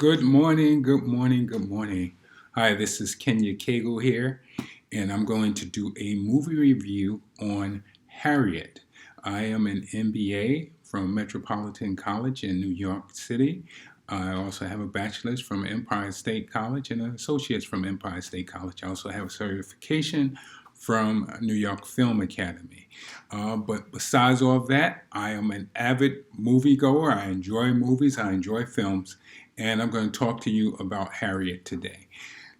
Good morning, good morning, good morning. Hi, this is Kenya Cagle here, and I'm going to do a movie review on Harriet. I am an MBA from Metropolitan College in New York City. I also have a bachelor's from Empire State College and an associate's from Empire State College. I also have a certification from New York Film Academy. But besides all of that, I am an avid moviegoer. I enjoy movies, I enjoy films, and I'm going to talk to you about Harriet today.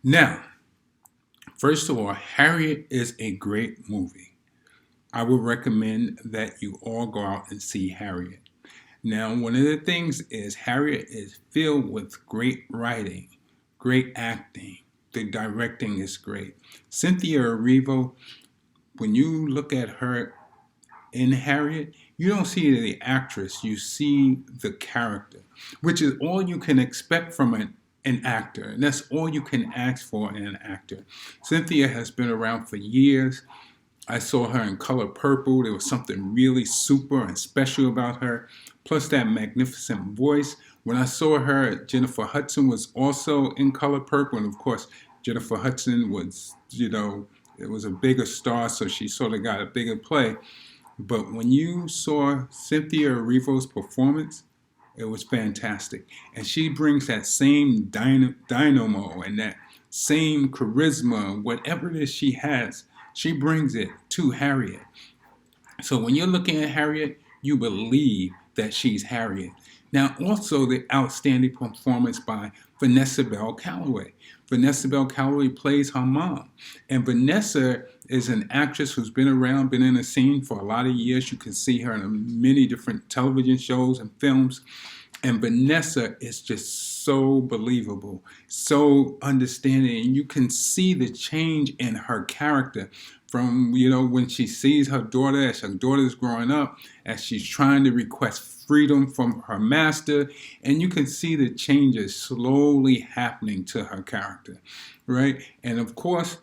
Now, first of all, Harriet is a great movie. I would recommend that you all go out and see Harriet. Now, one of the things is Harriet is filled with great writing, great acting. The directing is great. Cynthia Erivo, when you look at her in Harriet, you don't see the actress, you see the character, which is all you can expect from an actor. And that's all you can ask for in an actor. Cynthia has been around for years. I saw her in Color Purple. There was something really super and special about her, plus that magnificent voice. When I saw her, Jennifer Hudson was also in Color Purple, and of course, Jennifer Hudson was, it was a bigger star, so she sort of got a bigger play. But when you saw Cynthia Erivo's performance, it was fantastic. And she brings that same dynamo and that same charisma, whatever it is she has, she brings it to Harriet. So when you're looking at Harriet, you believe that she's Harriet. Now, also the outstanding performance by Vanessa Bell Calloway. Vanessa Bell Calloway plays her mom. And Vanessa is an actress who's been around, been in the scene for a lot of years. You can see her in many different television shows and films. And Vanessa is just so believable, so understanding. And you can see the change in her character from, when she sees her daughter, as her daughter's growing up, as she's trying to request freedom from her master. And you can see the changes slowly happening to her character, right? And of course,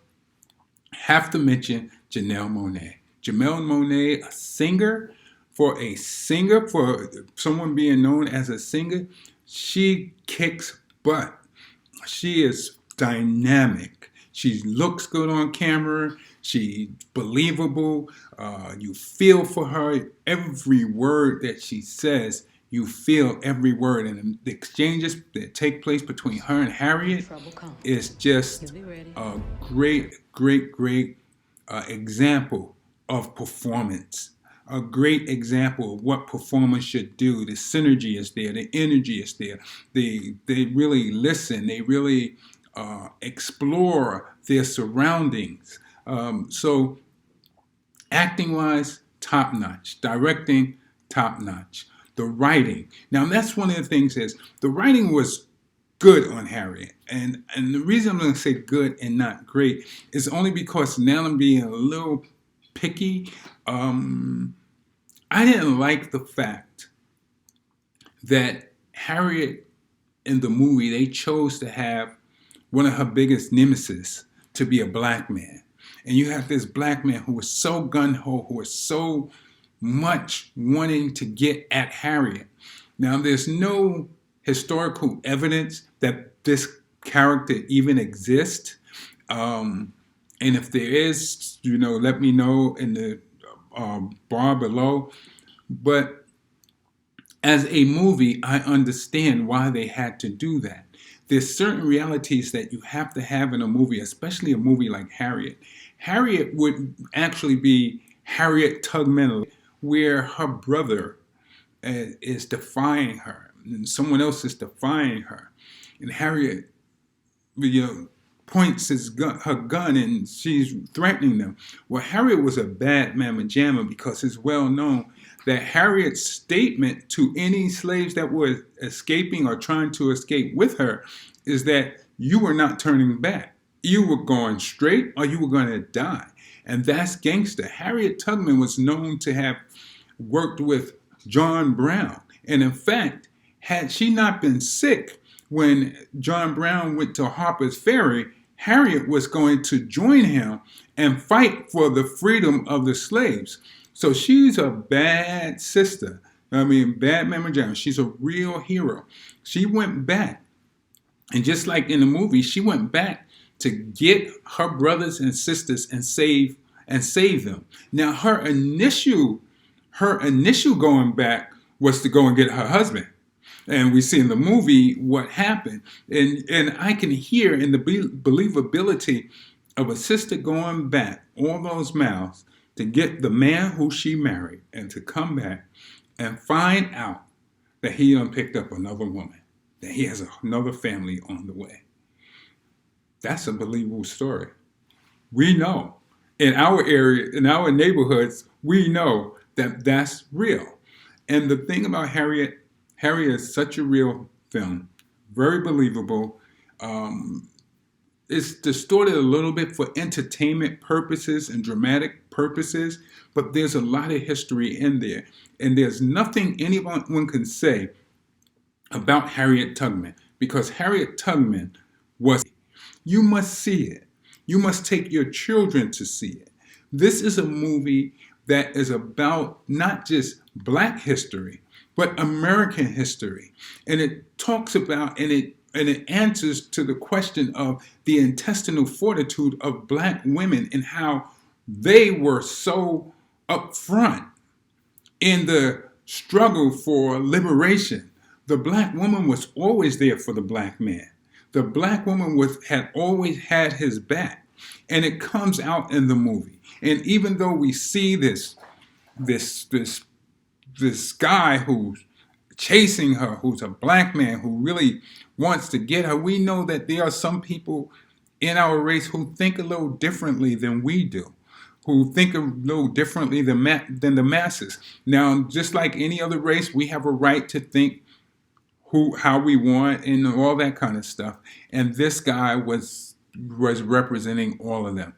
have to mention Janelle Monáe. Janelle Monáe, a singer, for someone being known as a singer, she kicks butt. She is dynamic. She looks good on camera. She's believable. You feel for her. Every word that she says, you feel every word. And the exchanges that take place between her and Harriet is just a great example of performance. A great example of what performance should do. The synergy is there. The energy is there. They really listen. They really explore their surroundings. So acting-wise, top-notch. Directing, top-notch. The writing. Now, that's one of the things is the writing was good on Harriet. And the reason I'm going to say good and not great is only because now I'm being a little picky. I didn't like the fact that Harriet in the movie, they chose to have one of her biggest nemesis to be a black man. And you have this black man who was so gung-ho, who was so much wanting to get at Harriet. Now, there's no historical evidence that this character even exists. And if there is, let me know in the bar below. But as a movie, I understand why they had to do that. There's certain realities that you have to have in a movie, especially a movie like Harriet. Harriet would actually be Harriet Tubman, where her brother is defying her, and someone else is defying her. And Harriet, points her gun and she's threatening them. Well, Harriet was a bad mamma jamma because it's well known that Harriet's statement to any slaves that were escaping or trying to escape with her is that you were not turning back. You were going straight or you were going to die. And that's gangster. Harriet Tubman was known to have worked with John Brown. And in fact, had she not been sick when John Brown went to Harper's Ferry, Harriet was going to join him and fight for the freedom of the slaves. So she's a bad sister. Bad Mama Jama. She's a real hero. She went back And just like in the movie, she went back to get her brothers and sisters and save them. Now her initial going back was to go and get her husband. And we see in the movie what happened. And I can hear in the believability of a sister going back all those miles to get the man who she married and to come back and find out that he done picked up another woman, that he has another family on the way. That's a believable story. We know in our area, in our neighborhoods, we know that that's real. And the thing about Harriet is such a real film, very believable. It's distorted a little bit for entertainment purposes and dramatic purposes, but there's a lot of history in there. And there's nothing anyone can say about Harriet Tubman, because Harriet Tubman was. You must see it. You must take your children to see it. This is a movie that is about not just Black history, but American history. And it talks about and it answers to the question of the intestinal fortitude of Black women and how they were so upfront in the struggle for liberation. The Black woman was always there for the Black man. The Black woman had always had his back, and it comes out in the movie. And even though we see this guy who's chasing her, who's a Black man who really wants to get her, we know that there are some people in our race who think a little differently than we do, who think a little differently than the masses. Now, just like any other race, we have a right to think how we want and all that kind of stuff. And this guy was representing all of them.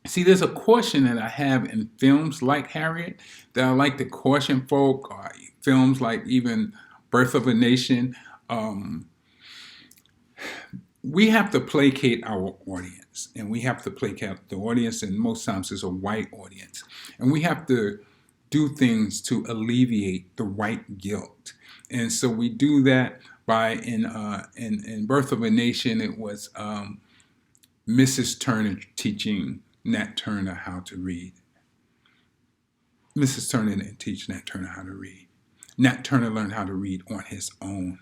See, there's a caution that I have in films like Harriet that I like to caution folk, or films like even Birth of a Nation. We have to placate our audience, and we have to placate the audience, and most times it's a white audience. And we have to do things to alleviate the white guilt. And so we do that by, in Birth of a Nation, it was Mrs. Turner teaching Nat Turner how to read. Mrs. Turner didn't teach Nat Turner how to read. Nat Turner learned how to read on his own.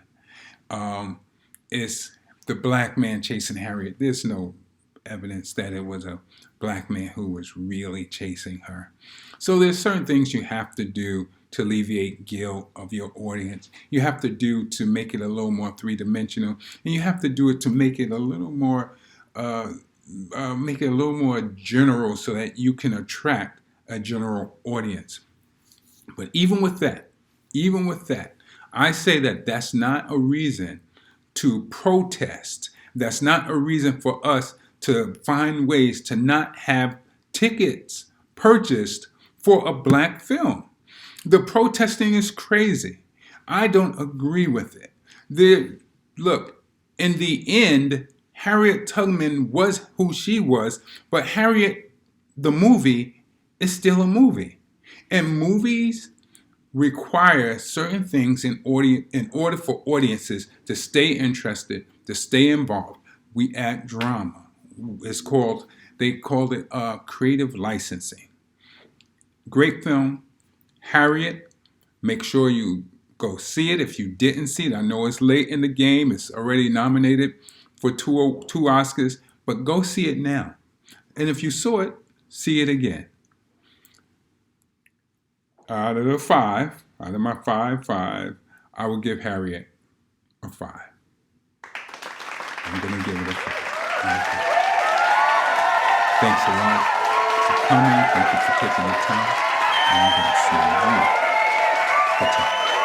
It's the Black man chasing Harriet. There's no evidence that it was a Black man who was really chasing her. So there's certain things you have to do to alleviate guilt of your audience. You have to do to make it a little more three-dimensional, and you have to do it to make it a little more general, so that you can attract a general audience. But even with that, I say that that's not a reason to protest. That's not a reason for us to find ways to not have tickets purchased for a Black film. The protesting is crazy. I don't agree with it. Look, in the end, Harriet Tubman was who she was, but Harriet, the movie, is still a movie. And movies require certain things in order for audiences to stay interested, to stay involved. We add drama. They called it creative licensing. Great film. Harriet, make sure you go see it if you didn't see it. I know it's late in the game. It's already nominated for two Oscars, but go see it now. And if you saw it, see it again. Out of my five, I would give Harriet a 5. I'm going to give it a 5. Thanks a lot for coming. Thank you for taking the time. And I'm going to see you later.